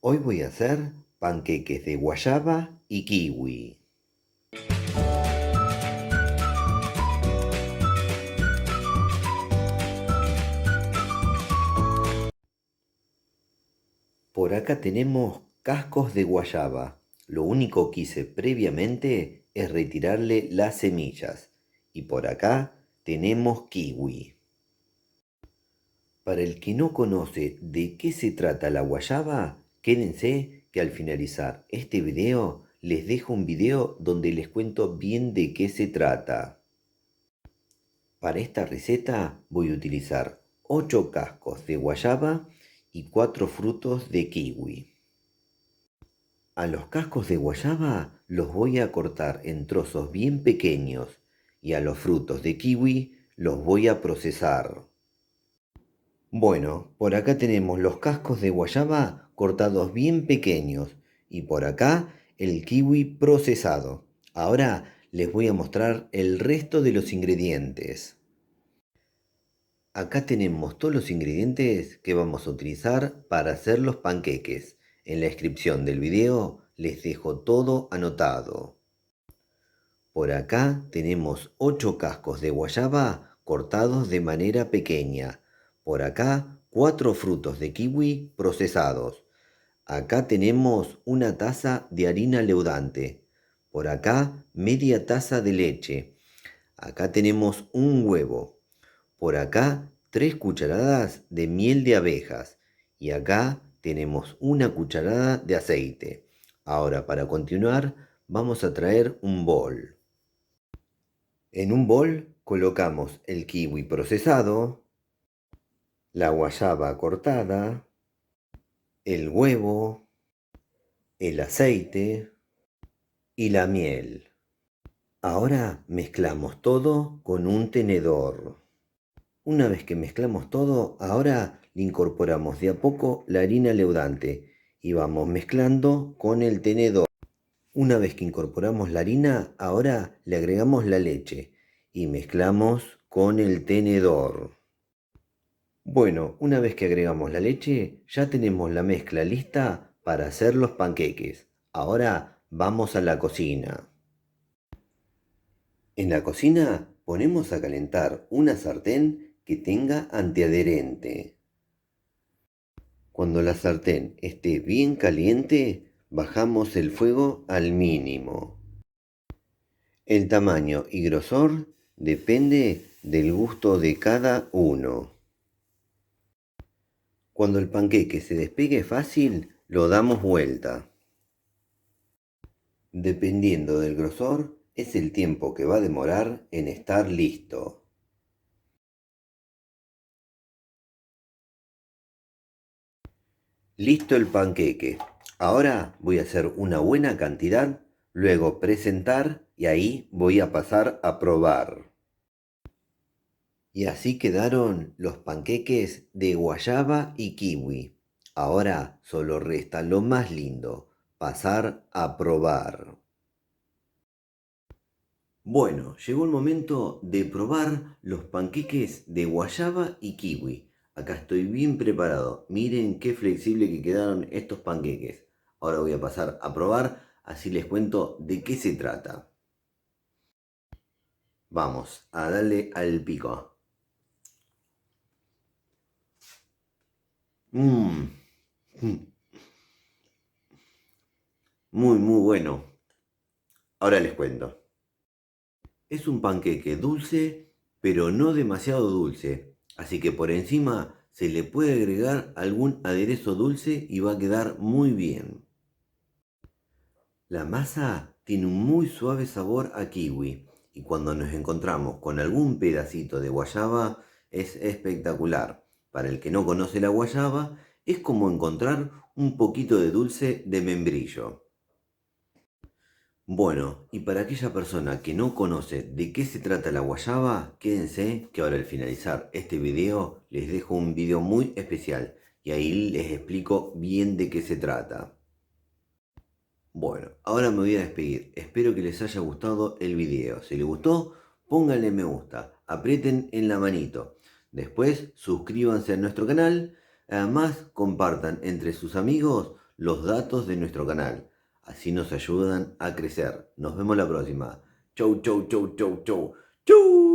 Hoy voy a hacer panqueques de guayaba y kiwi. Por acá tenemos cascos de guayaba. Lo único que hice previamente es retirarle las semillas. Y por acá tenemos kiwi. Para el que no conoce de qué se trata la guayaba, quédense que al finalizar este video les dejo un video donde les cuento bien de qué se trata. Para esta receta voy a utilizar 8 cascos de guayaba y 4 frutos de kiwi. A los cascos de guayaba los voy a cortar en trozos bien pequeños y a los frutos de kiwi los voy a procesar. Bueno, por acá tenemos los cascos de guayaba cortados bien pequeños y por acá el kiwi procesado. Ahora les voy a mostrar el resto de los ingredientes. Acá tenemos todos los ingredientes que vamos a utilizar para hacer los panqueques. En la descripción del video les dejo todo anotado. Por acá tenemos 8 cascos de guayaba cortados de manera pequeña. Por acá 4 frutos de kiwi procesados. Acá tenemos una taza de harina leudante. Por acá media taza de leche. Acá tenemos un huevo. Por acá 3 cucharadas de miel de abejas. Y acá tenemos una cucharada de aceite. Ahora para continuar vamos a traer un bol. En un bol colocamos el kiwi procesado, la guayaba cortada, el huevo, el aceite y la miel. Ahora mezclamos todo con un tenedor. Una vez que mezclamos todo, ahora le incorporamos de a poco la harina leudante y vamos mezclando con el tenedor. Una vez que incorporamos la harina, ahora le agregamos la leche y mezclamos con el tenedor. Bueno, una vez que agregamos la leche, ya tenemos la mezcla lista para hacer los panqueques. Ahora vamos a la cocina. En la cocina ponemos a calentar una sartén que tenga antiadherente. Cuando la sartén esté bien caliente, bajamos el fuego al mínimo. El tamaño y grosor depende del gusto de cada uno. Cuando el panqueque se despegue fácil, lo damos vuelta. Dependiendo del grosor, es el tiempo que va a demorar en estar listo. Listo el panqueque. Ahora voy a hacer una buena cantidad, luego presentar y ahí voy a pasar a probar. Y así quedaron los panqueques de guayaba y kiwi. Ahora solo resta lo más lindo, pasar a probar. Bueno, llegó el momento de probar los panqueques de guayaba y kiwi. Acá estoy bien preparado. Miren qué flexible que quedaron estos panqueques. Ahora voy a pasar a probar, así les cuento de qué se trata. Vamos a darle al pico. Mmm, muy bueno. Ahora les cuento. Es un panqueque dulce, pero no demasiado dulce. Así que por encima se le puede agregar algún aderezo dulce y va a quedar muy bien. La masa tiene un muy suave sabor a kiwi y cuando nos encontramos con algún pedacito de guayaba es espectacular. Para el que no conoce la guayaba, es como encontrar un poquito de dulce de membrillo. Bueno, y para aquella persona que no conoce de qué se trata la guayaba, quédense que ahora al finalizar este video les dejo un video muy especial y ahí les explico bien de qué se trata. Bueno, ahora me voy a despedir. Espero que les haya gustado el video. Si les gustó, pónganle me gusta, aprieten en la manito. Después suscríbanse a nuestro canal. Además, compartan entre sus amigos los datos de nuestro canal. Así nos ayudan a crecer. Nos vemos la próxima. Chau, chau, chau, chau, chau. Chau.